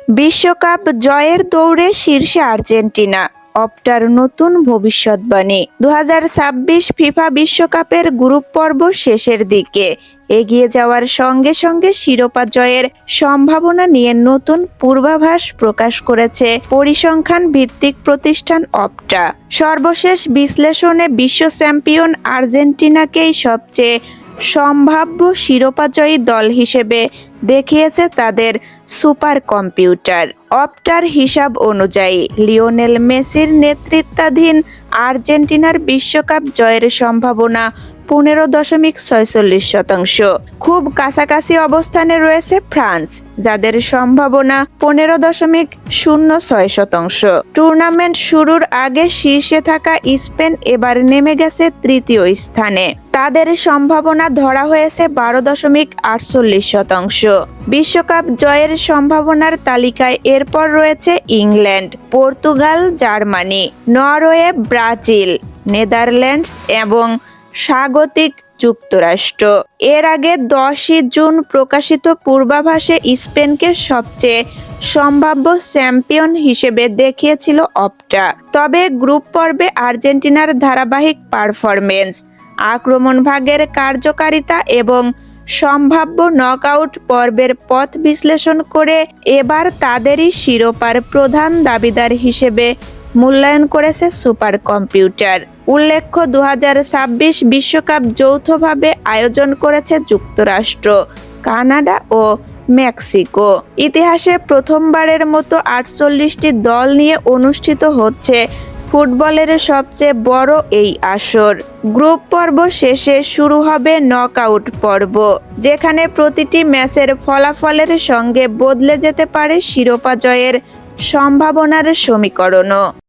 বিশ্বকাপ জয়ের দৌড়ে শীর্ষে আর্জেন্টিনা, অপটার নতুন ভবিষ্যৎবাণী। 2026 ফিফা বিশ্বকাপের গ্রুপ পর্ব শেষের দিকে এগিয়ে যাওয়ার সঙ্গে সঙ্গে শিরোপা জয়ের সম্ভাবনা নিয়ে নতুন পূর্বাভাস প্রকাশ করেছে পরিসংখ্যান ভিত্তিক প্রতিষ্ঠান অপটা। সর্বশেষ বিশ্লেষণে বিশ্ব চ্যাম্পিয়ন আর্জেন্টিনাকেই সবচেয়ে সম্ভাব্য শিরোপাজয়ী দল হিসেবে দেখিয়েছে তাদের সুপার কম্পিউটার। অপটার হিসাব অনুযায়ী লিওনেল মেসির নেতৃত্বাধীন আর্জেন্টিনার বিশ্বকাপ জয়ের সম্ভাবনা 15.46%। খুব কাছাকাছি অবস্থানে রয়েছে ফ্রান্স, যাদের সম্ভাবনা 15.06%। টুর্নামেন্ট শুরুর আগে শীর্ষে থাকা স্পেন এবার নেমে গেছে তৃতীয় স্থানে, তাদের সম্ভাবনা ধরা হয়েছে 12.48%। বিশ্বকাপ জয়ের সম্ভাবনার তালিকায় এরপর রয়েছে England, Portugal, Germany, Norway, Brazil, Netherlands এবং স্বাগতিক যুক্তরাষ্ট্র। এর আগে 10 জুন প্রকাশিত পূর্বাভাসে স্পেনকে সবচেয়ে সম্ভাব্য চ্যাম্পিয়ন হিসেবে দেখিয়েছিল অপটা। তবে গ্রুপ পর্বে আর্জেন্টিনার ধারাবাহিক পারফরমেন্স, আক্রমণভাগের কার্যকারিতা এবং সম্ভাব্য নকআউট পর্বের পথ বিশ্লেষণ করে এবার তাদেরই শিরোপার প্রধান দাবিদার হিসেবে মূল্যায়ন করেছে সুপার কম্পিউটার। উল্লেখ্য, 2026 বিশ্বকাপ যৌথভাবে আয়োজন করেছে যুক্তরাষ্ট্র, কানাডা ও মেক্সিকো। ইতিহাসে প্রথমবারের মতো 48টি দল নিয়ে অনুষ্ঠিত হচ্ছে ফুটবলের সবচেয়ে বড় এই আসর। গ্রুপ পর্ব শেষে শুরু হবে নকআউট পর্ব, যেখানে প্রতিটি ম্যাচের ফলাফলের সঙ্গে বদলে যেতে পারে শিরোপা জয়ের সম্ভাবনার সমীকরণও।